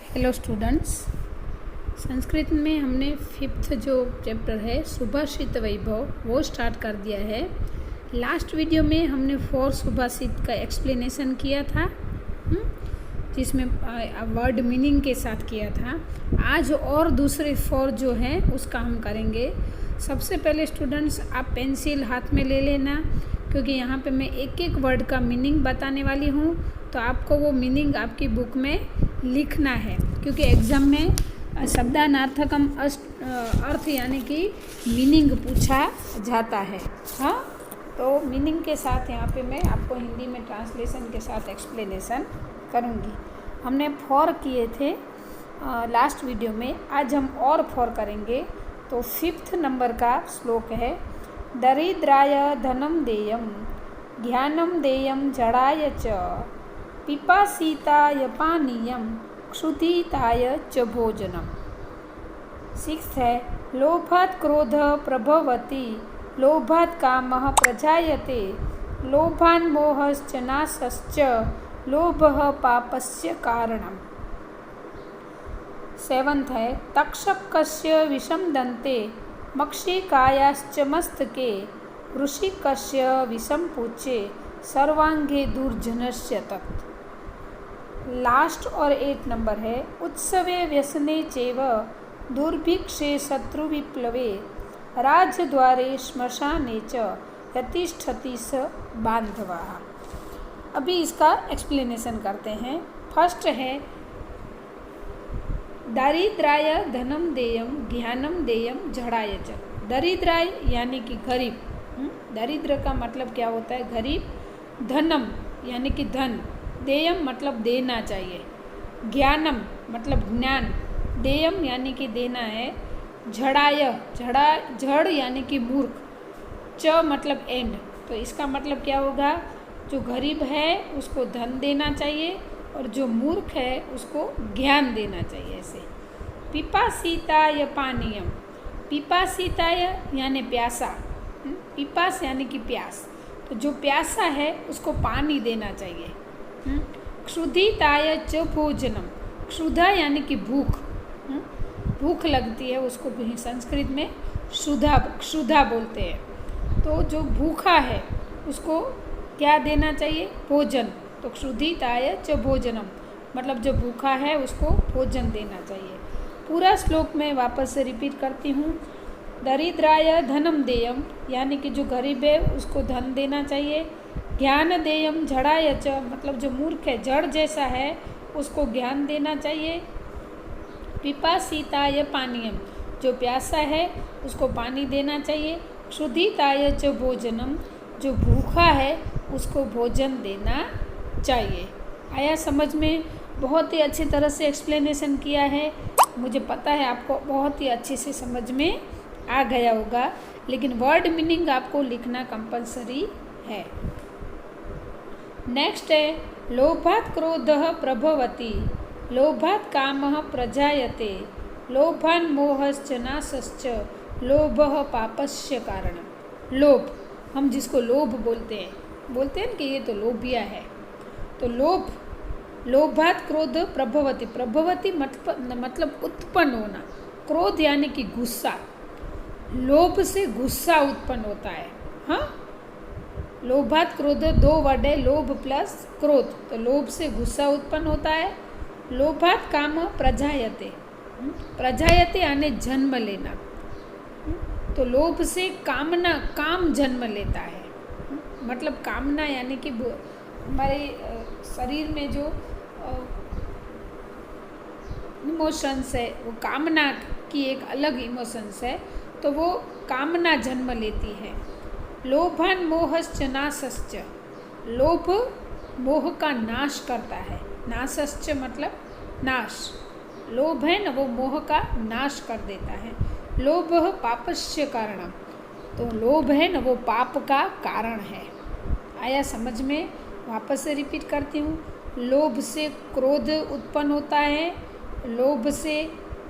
Hello students. Sanskrit में हमने fifth जो चैप्टर है सुभाषित वैभव वो स्टार्ट कर दिया है। लास्ट वीडियो में हमने 4 सुभाषित का एक्सप्लेनेशन किया था, जिसमें वर्ड मीनिंग के साथ किया था। आज और दूसरे 4 जो हैं उसका हम करेंगे। सबसे पहले स्टूडेंट्स आप पेंसिल हाथ में ले लेना, क्योंकि यहाँ पे मैं एक एक वर्ड का मीनिंग बताने वाली हूँ, तो आपको वो मीनिंग आपकी बुक में लिखना है, क्योंकि एग्ज़ाम में शब्दार्थकम अर्थ यानी कि मीनिंग पूछा जाता है। हाँ, तो मीनिंग के साथ यहाँ पे मैं आपको हिंदी में ट्रांसलेशन के साथ एक्सप्लेनेशन करूँगी। हमने 4 किए थे लास्ट वीडियो में, आज हम और 4 करेंगे। तो 5th नंबर का श्लोक है, दरिद्राय धनम देयम ज्ञानम देयम जड़ाय च पिपासिताय पानीयम क्षुधिताय च भोजनम। 6th है, लोभात् क्रोध प्रभवति लोभात् कामः प्रजायते लोभान् मोहश्च नाशश्च लोभः पापस्य कारणम्। 7th है, तक्षकस्य विषं दन्ते मक्षिकायाश्च मस्तके वृश्चिकस्य विषं पूचे सर्वांगे दुर्जनस्य तत्। लास्ट और 8 नंबर है, उत्सवे व्यसने चैव दुर्भिक्षे शत्रुविप्लवे राजद्वारे श्मशाने च यतिष्ठति स बांधवः। अभी इसका एक्सप्लेनेशन करते हैं। फर्स्ट है, दरिद्राय धनम देयम ज्ञानम देयम जड़ाय च। दरिद्राय यानी कि गरीब, दरिद्र का मतलब क्या होता है? गरीब। धनम यानी कि धन, देयम मतलब देना चाहिए, ज्ञानम मतलब ज्ञान, देयम यानी कि देना है, झड़ाय झड़ यानी कि मूर्ख, च मतलब एंड। तो इसका मतलब क्या होगा? जो गरीब है उसको धन देना चाहिए और जो मूर्ख है उसको ज्ञान देना चाहिए। ऐसे पिपासिताय पानीयम, पिपासिताय यानी प्यासा, पिपास यानी कि प्यास, तो जो प्यासा है उसको पानी देना चाहिए। क्षुधिताय च भोजनम, क्षुधा यानी कि भूख, भूख लगती है उसको भी संस्कृत में क्षुधा बोलते हैं। तो जो भूखा है उसको क्या देना चाहिए? भोजन। तो क्षुधिताय च भोजनम मतलब जो भूखा है उसको भोजन देना चाहिए। पूरा श्लोक में वापस से रिपीट करती हूँ। दरिद्राय धनम देयम यानी कि जो गरीब है उसको धन देना चाहिए। ज्ञान देयम जड़ाय च मतलब जो मूर्ख है, जड़ जैसा है, उसको ज्ञान देना चाहिए। पिपासिताय पानीयम जो प्यासा है उसको पानी देना चाहिए। क्षुधिताय च भोजनम जो भूखा है उसको भोजन देना चाहिए। आया समझ में? बहुत ही अच्छी तरह से एक्सप्लेनेशन किया है। मुझे पता है आपको बहुत ही अच्छे से समझ में आ गया होगा, लेकिन वर्ड मीनिंग आपको लिखना कंपलसरी है। नेक्स्ट है, लोभात् क्रोधः प्रभवति लोभात् कामः प्रजायते लोभान् मोहश्च नाशश्च लोभः पापस्य कारणम्। लोभ, हम जिसको लोभ बोलते हैं कि ये तो लोभिया है। तो लोभात् क्रोध प्रभवति, प्रभवति मतलब उत्पन्न होना, क्रोध यानी कि गुस्सा, लोभ से गुस्सा उत्पन्न होता है। हाँ, लोभात् क्रोध 2 वर्ड है, लोभ प्लस क्रोध, तो लोभ से गुस्सा उत्पन्न होता है। लोभात् काम प्रजायते, प्रजायते यानी जन्म लेना, तो लोभ से काम जन्म लेता है। मतलब कामना यानी कि हमारे शरीर में जो इमोशंस है वो कामना की एक अलग इमोशंस है, तो वो कामना जन्म लेती है। लोभान् मोहश्च नाशश्च, लोभ मोह का नाश करता है। नाशश्च मतलब नाश, लोभ है ना वो मोह का नाश कर देता है। लोभः पापस्य कारणम्, तो लोभ है ना वो पाप का कारण है। आया समझ में? वापस से रिपीट करती हूँ। लोभ से क्रोध उत्पन्न होता है, लोभ से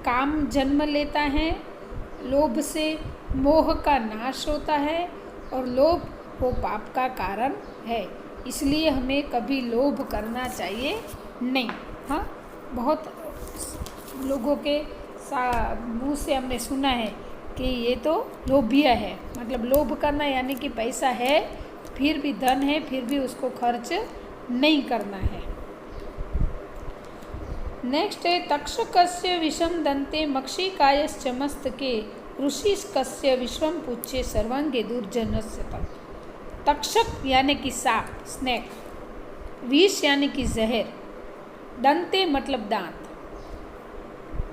काम जन्म लेता है, लोभ से मोह का नाश होता है और लोभ वो पाप का कारण है। इसलिए हमें कभी लोभ करना चाहिए नहीं। हाँ, बहुत लोगों के मुँह से हमने सुना है कि ये तो लोभिया है, मतलब लोभ करना यानी कि पैसा है फिर भी, धन है फिर भी उसको खर्च नहीं करना है। नेक्स्ट है तक्षकस्य विषम दंते मक्षिकायश्च मस्तके ऋषिकस्य विश्वम पूज्ये सर्वांगे दुर्जनस्य तत्। तक्षक यानी कि सांप, स्नेक, विष यानी कि जहर, दंते मतलब दांत।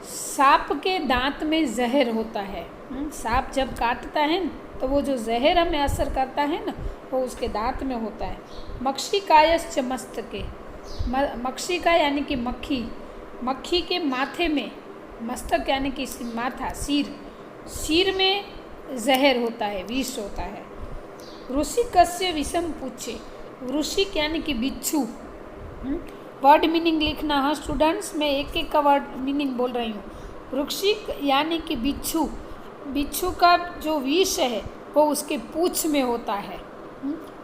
सांप के दांत में जहर होता है। सांप जब काटता है न, तो वो जो जहर हमें असर करता है ना, वो उसके दांत में होता है। मक्षिकायश्च मस्तके, मक्षिका यानी कि मक्खी, मक्खी के माथे में, मस्तक यानी कि माथा, सिर में जहर होता है, विष होता है। ऋषिकस्य विषम पूछे, ऋषिक यानी कि बिच्छू। वर्ड मीनिंग लिखना। हाँ स्टूडेंट्स, मैं एक एक का वर्ड मीनिंग बोल रही हूँ। ऋषिक यानी कि बिच्छू, बिच्छू का जो विष है वो उसके पूँछ में होता है।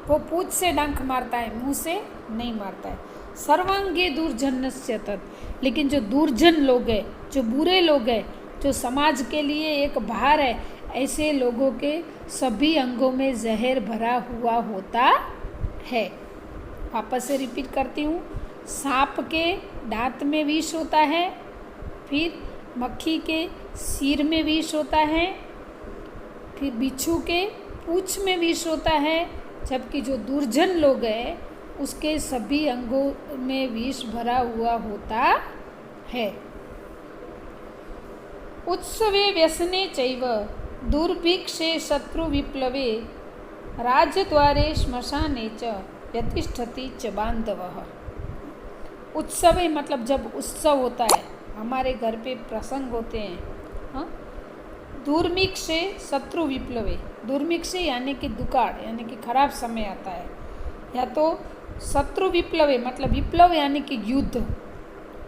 वो पूँछ से डंक मारता है, मुंह से नहीं मारता है। सर्वांगे दुर्जनस्य तत्, लेकिन जो दुर्जन लोग हैं, जो बुरे लोग हैं, जो समाज के लिए एक भार है, ऐसे लोगों के सभी अंगों में जहर भरा हुआ होता है। वापस से रिपीट करती हूँ। सांप के दांत में विष होता है, फिर मक्खी के सिर में विष होता है, फिर बिच्छू के पूँछ में विष होता है, जबकि जो दुर्जन लोग हैं उसके सभी अंगों में विष भरा हुआ होता है। उत्सवे व्यसने चैव दुर्भिक्षे शत्रु विप्लवे राजद्वारे श्मशाने च यतिष्ठति च बांधवः। उत्सवे मतलब जब उत्सव होता है, हमारे घर पे प्रसंग होते हैं। हाँ, दुर्भिक्षे शत्रु विप्लवे, दुर्भिक्षे यानी कि दुकाळ यानी कि खराब समय आता है, या तो शत्रु विप्लवे मतलब विप्लव यानी कि युद्ध।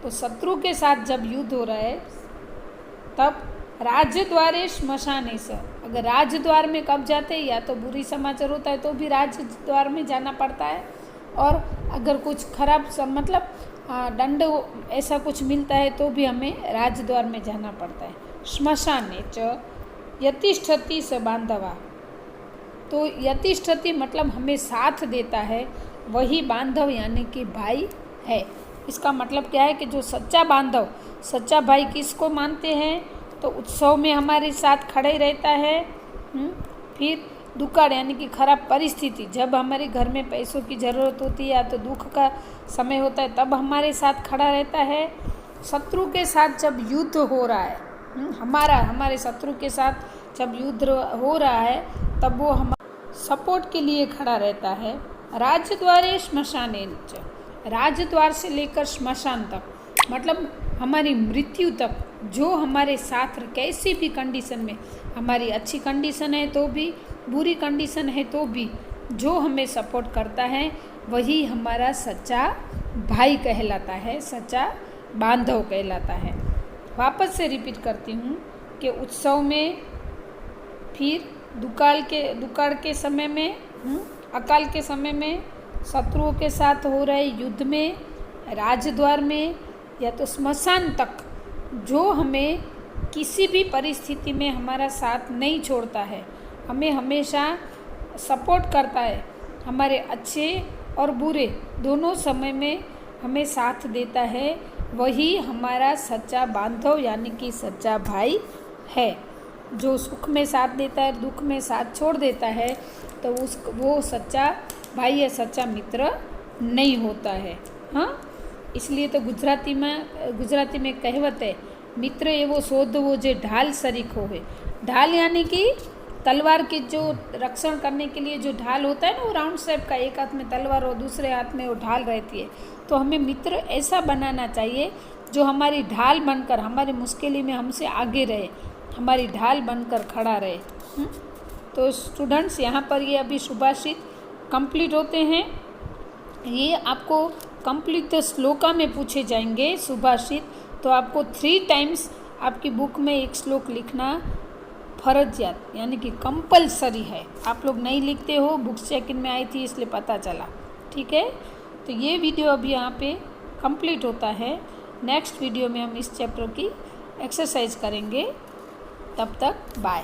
तो शत्रु के साथ जब युद्ध हो रहा है तब राजद्वारे श्मशाने से, अगर राजद्वार में कब जाते हैं या तो बुरी समाचार होता है तो भी राजद्वार में जाना पड़ता है, और अगर कुछ खराब मतलब दंड ऐसा कुछ मिलता है तो भी हमें राजद्वार में जाना पड़ता है। श्मशाने च यतिष्ठति स बांधवा, तो यतिष्ठति मतलब हमें साथ देता है, वही बांधव यानी कि भाई है। इसका मतलब क्या है कि जो सच्चा बांधव, सच्चा भाई किसको मानते हैं, तो उत्सव में हमारे साथ खड़े रहता है। फिर दुकाळ यानी कि खराब परिस्थिति, जब हमारे घर में पैसों की ज़रूरत होती है या तो दुख का समय होता है तब हमारे साथ खड़ा रहता है। शत्रु के साथ जब युद्ध हो रहा है, हमारे शत्रु के साथ जब युद्ध हो रहा है तब वो हम सपोर्ट के लिए खड़ा रहता है। राजद्वारे श्मशाने च, राजद्वार से लेकर श्मशान तक मतलब हमारी मृत्यु तक, जो हमारे साथ कैसी भी कंडीशन में, हमारी अच्छी कंडीशन है तो भी, बुरी कंडीशन है तो भी, जो हमें सपोर्ट करता है वही हमारा सच्चा भाई कहलाता है, सच्चा बांधव कहलाता है। वापस से रिपीट करती हूँ कि उत्सव में, फिर दुकाळ के समय में, अकाल के समय में, शत्रुओं के साथ हो रहे युद्ध में, राजद्वार में, या तो स्मशान तक, जो हमें किसी भी परिस्थिति में हमारा साथ नहीं छोड़ता है, हमें हमेशा सपोर्ट करता है, हमारे अच्छे और बुरे दोनों समय में हमें साथ देता है, वही हमारा सच्चा बांधव यानी कि सच्चा भाई है। जो सुख में साथ देता है, दुख में साथ छोड़ देता है, तो वो सच्चा भाई या सच्चा मित्र नहीं होता है। हाँ, इसलिए तो गुजराती में कहावत है, मित्र एवो शोधवो जे ढाल सरीख होवे। ढाल यानी कि तलवार की जो रक्षण करने के लिए जो ढाल होता है ना, वो राउंड शेप का, एक हाथ में तलवार और दूसरे हाथ में वो ढाल रहती है। तो हमें मित्र ऐसा बनाना चाहिए जो हमारी ढाल बनकर हमारी मुश्किल में हमसे आगे रहे, हमारी ढाल बनकर खड़ा रहे। तो स्टूडेंट्स, यहाँ पर ये अभी सुभाषित कंप्लीट होते हैं। ये आपको कंप्लीट श्लोका में पूछे जाएंगे सुभाषित, तो आपको 3 टाइम्स आपकी बुक में एक श्लोक लिखना फर्जियात यानी कि कंपलसरी है। आप लोग नहीं लिखते हो, बुक्स चेक-इन में आई थी इसलिए पता चला। ठीक है, तो ये वीडियो अभी यहाँ पे कंप्लीट होता है। नेक्स्ट वीडियो में हम इस चैप्टर की एक्सरसाइज करेंगे। तब तक बाय।